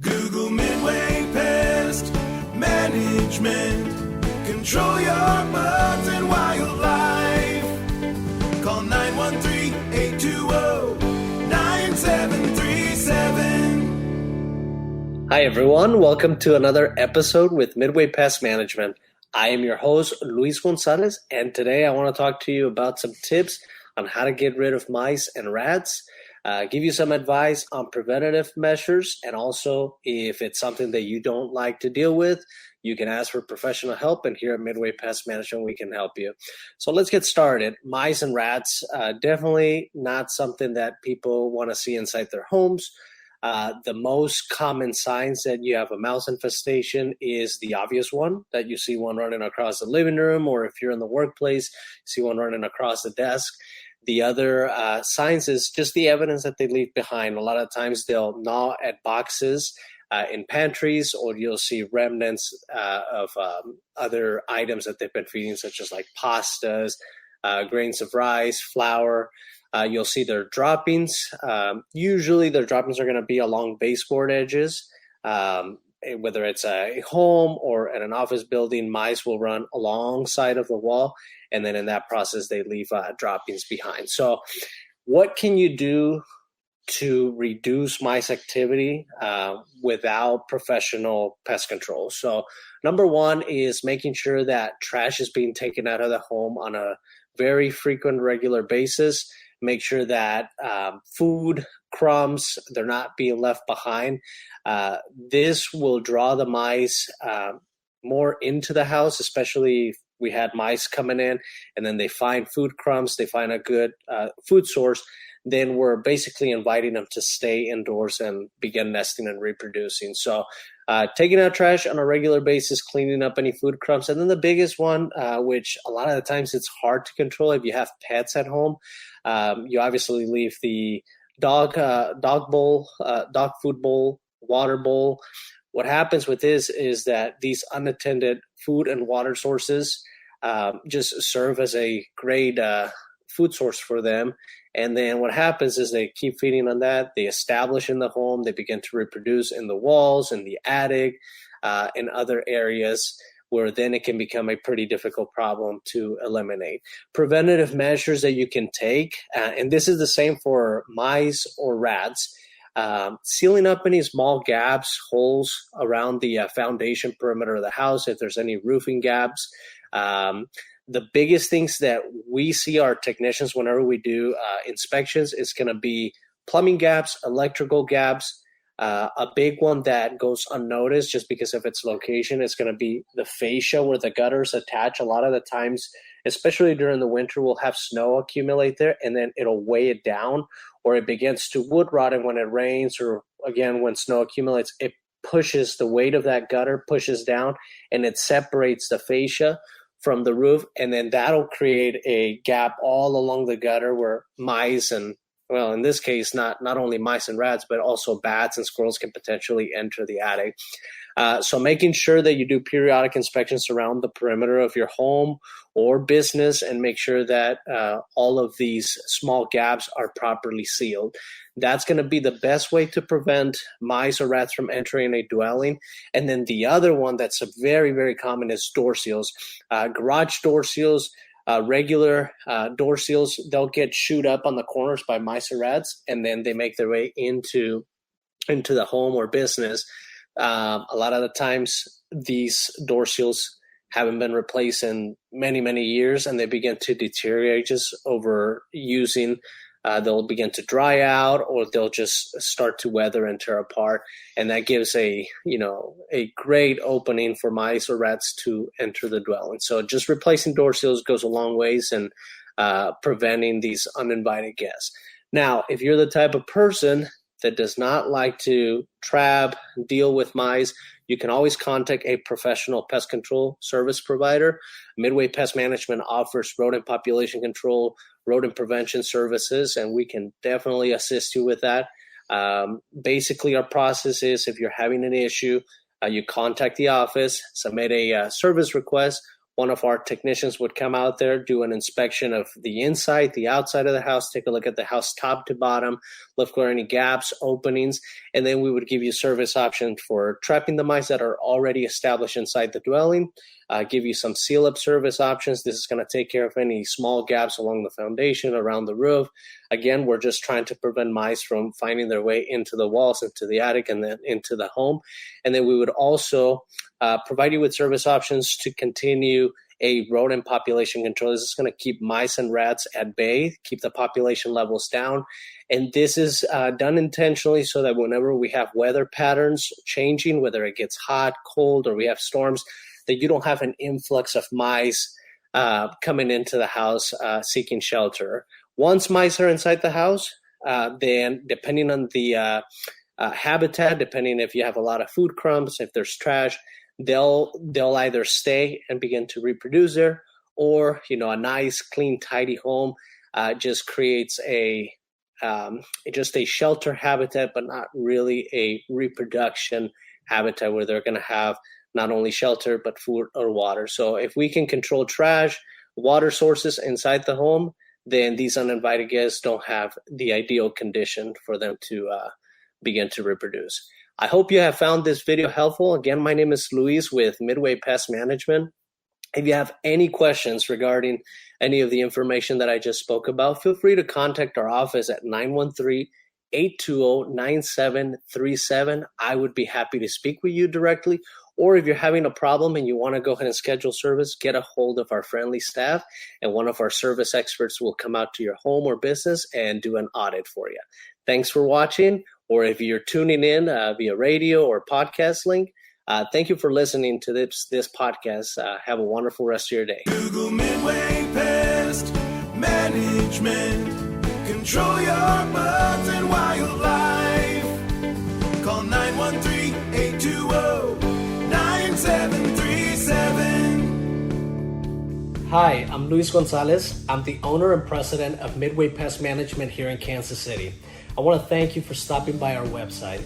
Google Midway Pest Management. Control your bugs and wildlife. Call 913-820-9737. Hi everyone, welcome to another episode with Midway Pest Management. I am your host, Luis Gonzalez, and today I want to talk to you about some tips on how to get rid of mice and rats, give you some advice on preventative measures, and also if it's something that you don't like to deal with, you can ask for professional help, and here at Midway Pest Management, we can help you. So let's get started. Mice and rats, definitely not something that people want to see inside their homes. The most common signs that you have a mouse infestation is the obvious one, that you see one running across the living room, or if you're in the workplace, you see one running across the desk. The other signs is just the evidence that they leave behind. A lot of times they'll gnaw at boxes in pantries, or you'll see remnants of other items that they've been feeding, such as like pastas, grains of rice, flour. You'll see their droppings. Usually their droppings are going to be along baseboard edges. Whether it's a home or at an office building, mice will run alongside of the wall, and then in that process, they leave droppings behind. So what can you do to reduce mice activity without professional pest control? So number one is making sure that trash is being taken out of the home on a very frequent, regular basis. Make sure that food, crumbs, they're not being left behind. This will draw the mice more into the house, especially if we had mice coming in and then they find food crumbs, they find a good food source, then we're basically inviting them to stay indoors and begin nesting and reproducing. So taking out trash on a regular basis, cleaning up any food crumbs. And then the biggest one, which a lot of the times it's hard to control if you have pets at home, you obviously leave the dog food bowl, water bowl. What happens with this is that these unattended food and water sources just serve as a great food source for them. And then what happens is they keep feeding on that. They establish in the home. They begin to reproduce in the walls, in the attic, in other areas, where then it can become a pretty difficult problem to eliminate. Preventative measures that you can take, and this is the same for mice or rats, sealing up any small gaps, holes around the foundation perimeter of the house, if there's any roofing gaps. The biggest things that we see our technicians whenever we do inspections is going to be plumbing gaps, electrical gaps. A big one that goes unnoticed just because of its location is going to be the fascia where the gutters attach. A lot of the times, especially during the winter, we'll have snow accumulate there and then it'll weigh it down, or it begins to wood rot. And when it rains, or again, when snow accumulates, it pushes the weight of that gutter, pushes down, and it separates the fascia from the roof, and then that'll create a gap all along the gutter where mice and, well, in this case, not only mice and rats, but also bats and squirrels can potentially enter the attic. So making sure that you do periodic inspections around the perimeter of your home or business and make sure that all of these small gaps are properly sealed. That's going to be the best way to prevent mice or rats from entering a dwelling. And then the other one that's a very, very common is door seals. Garage door seals, regular door seals, they'll get chewed up on the corners by mice or rats, and then they make their way into the home or business. A lot of the times these door seals haven't been replaced in many, many years, and they begin to deteriorate just over using. They'll begin to dry out, or they'll just start to weather and tear apart, and that gives a great opening for mice or rats to enter the dwelling. So just replacing door seals goes a long ways in preventing these uninvited guests. Now, if you're the type of person that does not like to trap, deal with mice, you can always contact a professional pest control service provider. Midway Pest Management offers rodent population control, rodent prevention services, and we can definitely assist you with that. Basically, our process is if you're having an issue, you contact the office, submit a service request. one of our technicians would come out there, do an inspection of the inside, the outside of the house, take a look at the house top to bottom, look for any gaps, openings, and then we would give you service options for trapping the mice that are already established inside the dwelling, give you some seal-up service options. This is going to take care of any small gaps along the foundation, around the roof. Again, we're just trying to prevent mice from finding their way into the walls, into the attic, and then into the home. And then we would also provide you with service options to continue a rodent population control. This is going to keep mice and rats at bay, keep the population levels down. And this is done intentionally so that whenever we have weather patterns changing, whether it gets hot, cold, or we have storms, that you don't have an influx of mice coming into the house seeking shelter. Once mice are inside the house, then depending on the habitat, depending if you have a lot of food crumbs, if there's trash, they'll either stay and begin to reproduce there, or a nice, clean, tidy home just creates just a shelter habitat, but not really a reproduction habitat where they're going to have not only shelter but food or water. So if we can control trash, water sources inside the home, then these uninvited guests don't have the ideal condition for them to begin to reproduce. I hope you have found this video helpful. Again, my name is Luis with Midway Pest Management. If you have any questions regarding any of the information that I just spoke about, feel free to contact our office at 913-820-9737. I would be happy to speak with you directly. Or if you're having a problem and you want to go ahead and schedule service, get a hold of our friendly staff, and one of our service experts will come out to your home or business and do an audit for you. Thanks for watching. Or if you're tuning in via radio or podcast link, thank you for listening to this podcast. Have a wonderful rest of your day. Google Midway Pest Management. Control your bugs and wildlife. Call 913-820-9737. Hi, I'm Luis Gonzalez. I'm the owner and president of Midway Pest Management here in Kansas City. I want to thank you for stopping by our website.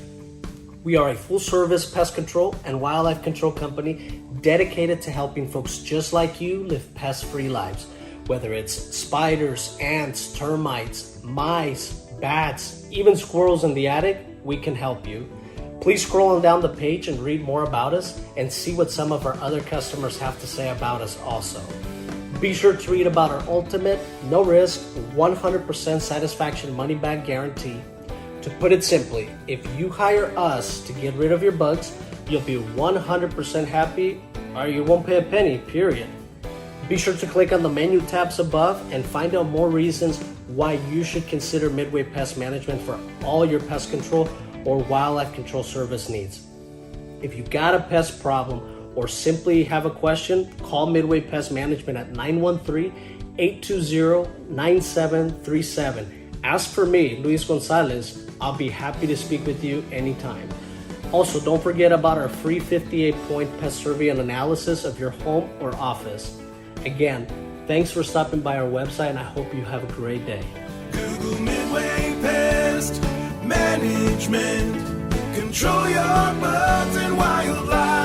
We are a full-service pest control and wildlife control company dedicated to helping folks just like you live pest-free lives. Whether it's spiders, ants, termites, mice, bats, even squirrels in the attic, we can help you. Please scroll on down the page and read more about us and see what some of our other customers have to say about us also. Be sure to read about our ultimate, no risk, 100% satisfaction money-back guarantee. To put it simply, if you hire us to get rid of your bugs, you'll be 100% happy or you won't pay a penny, period. Be sure to click on the menu tabs above and find out more reasons why you should consider Midway Pest Management for all your pest control or wildlife control service needs. If you got a pest problem or simply have a question, call Midway Pest Management at 913-820-9737. Ask for me, Luis Gonzalez. I'll be happy to speak with you anytime. Also, don't forget about our free 58-point pest survey and analysis of your home or office. Again, thanks for stopping by our website, and I hope you have a great day. Google Midway Pest Management. Control your bugs and wildlife.